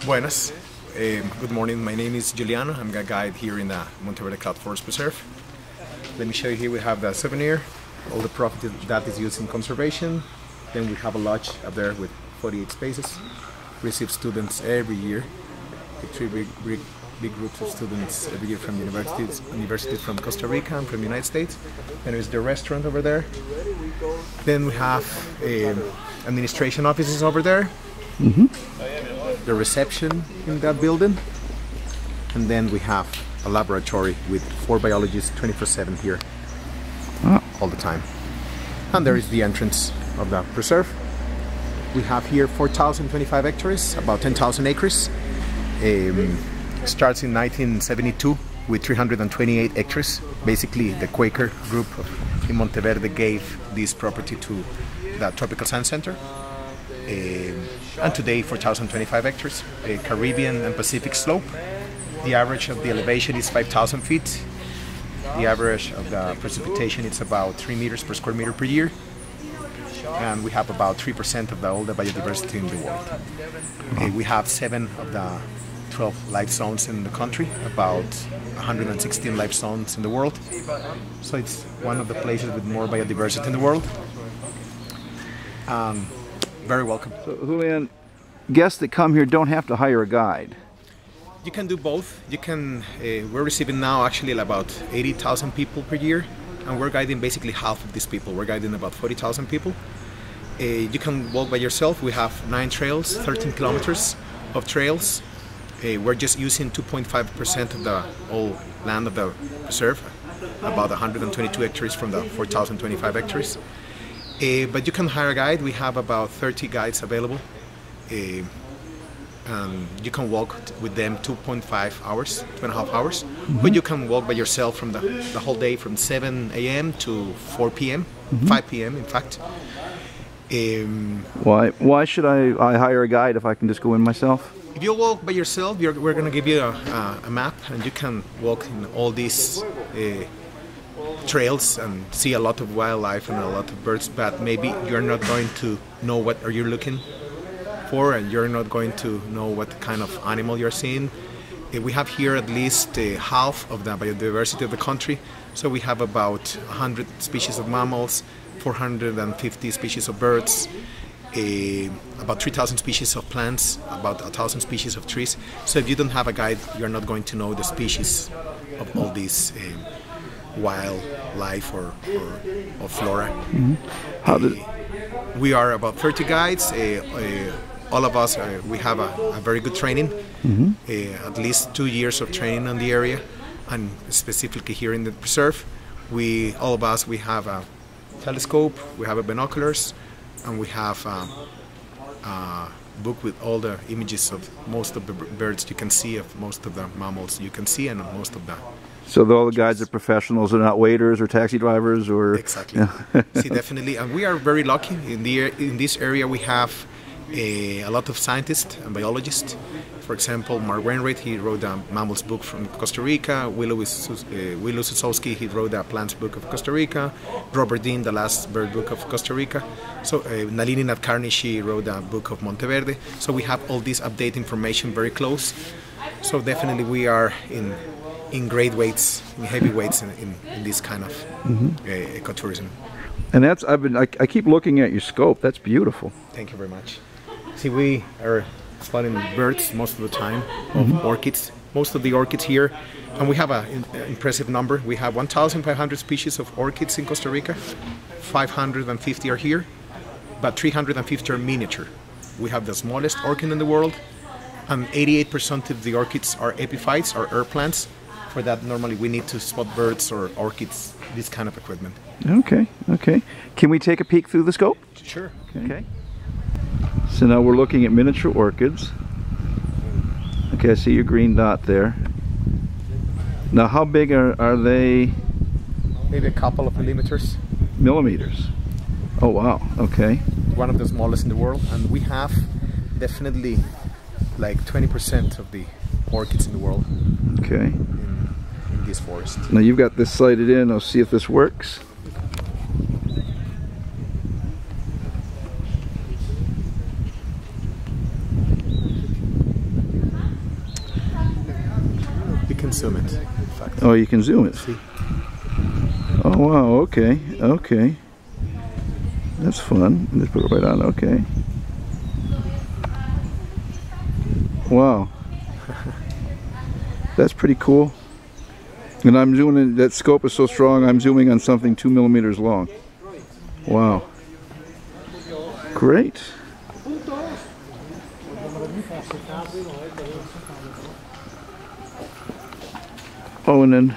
Buenas. Good morning. My name is Giuliano. I'm a guide here in the Monteverde Cloud Forest Reserve. Let me show you here. We have the souvenir, all the property that is used in conservation. Then we have a lodge up there with 48 spaces. Receive students every year. Three big groups of students every year from universities from Costa Rica and from the United States. Then there's the restaurant over there. Then we have administration offices over there. The reception in that building, and then we have a laboratory with 4 biologists 24/7 here all the time. And there is the entrance of the preserve. We have here 4,025 hectares, about 10,000 acres. Starts in 1972 with 328 hectares. Basically, the Quaker group in Monteverde gave this property to the Tropical Science Center. And today 4,025 hectares, a Caribbean and Pacific slope. The average of the elevation is 5,000 feet. The average of the precipitation is about 3 meters per square meter per year. And we have about 3% of all the biodiversity in the world. We have 7 of the 12 life zones in the country, about 116 life zones in the world. So it's one of the places with more biodiversity in the world. Very welcome. So, Julian, guests that come here don't have to hire a guide. You can do both. You can. We're receiving now actually about 80,000 people per year, and we're guiding basically half of these people. We're guiding about 40,000 people. You can walk by yourself. We have 9 trails, 13 kilometers of trails. We're just using 2.5% of the whole land of the reserve, about 122 hectares from the 4,025 hectares. But you can hire a guide. We have about 30 guides available. You can walk with them 2.5 hours, 2.5 hours. But you can walk by yourself from the whole day from 7 a.m. to 4 p.m., 5 p.m. in fact. Why should I hire a guide if I can just go in myself? If you walk by yourself, we're going to give you a map, and you can walk in all these trails and see a lot of wildlife and a lot of birds, but maybe you're not going to know what are you looking for, and you're not going to know what kind of animal you're seeing. We have here at least half of the biodiversity of the country, so we have about 100 species of mammals, 450 species of birds, about 3,000 species of plants, about 1,000 species of trees. So if you don't have a guide, you're not going to know the species of all these wildlife or flora. We are about 30 guides. All of us, we have a very good training, at least 2 years of training on the area, and specifically here in the preserve. All of us, we have a telescope, we have binoculars, and we have a book with all the images of most of the birds you can see, of most of the mammals you can see, and most of the. So all the guides are professionals, they're not waiters or taxi drivers or... Exactly. See, definitely. And we are very lucky. In this area we have a lot of scientists and biologists. For example, Mark Wainwright, he wrote a mammals book from Costa Rica. Willow Susowski, he wrote a plants book of Costa Rica. Robert Dean, the last bird book of Costa Rica. So Nalini Nadkarni, she wrote a book of Monteverde. So we have all this update information very close. So definitely we are in great weights, in heavy weights in this kind of ecotourism. And I keep looking at your scope. That's beautiful. Thank you very much. See, we are spotting birds most of the time, of orchids. Most of the orchids here, and we have an impressive number. We have 1,500 species of orchids in Costa Rica. 550 are here, but 350 are miniature. We have the smallest orchid in the world, and 88% of the orchids are epiphytes, or air plants. For that, normally we need to spot birds or orchids, this kind of equipment. Okay. Can we take a peek through the scope? Sure. Okay. So now we're looking at miniature orchids. Okay, I see your green dot there. Now how big are they? Maybe a couple of millimeters. Millimeters. Oh wow, okay. One of the smallest in the world, and we have definitely like 20% of the orchids in the world. Okay. In this forest. Now you've got this sighted in. I'll see if this works. can zoom it, in fact. Oh, you can zoom it. See? Oh wow, okay, okay. That's fun. Let's put it right on, okay. Wow. That's pretty cool. And I'm zooming, that scope is so strong, I'm zooming on something 2 millimeters long. Wow. Great. Oh, and then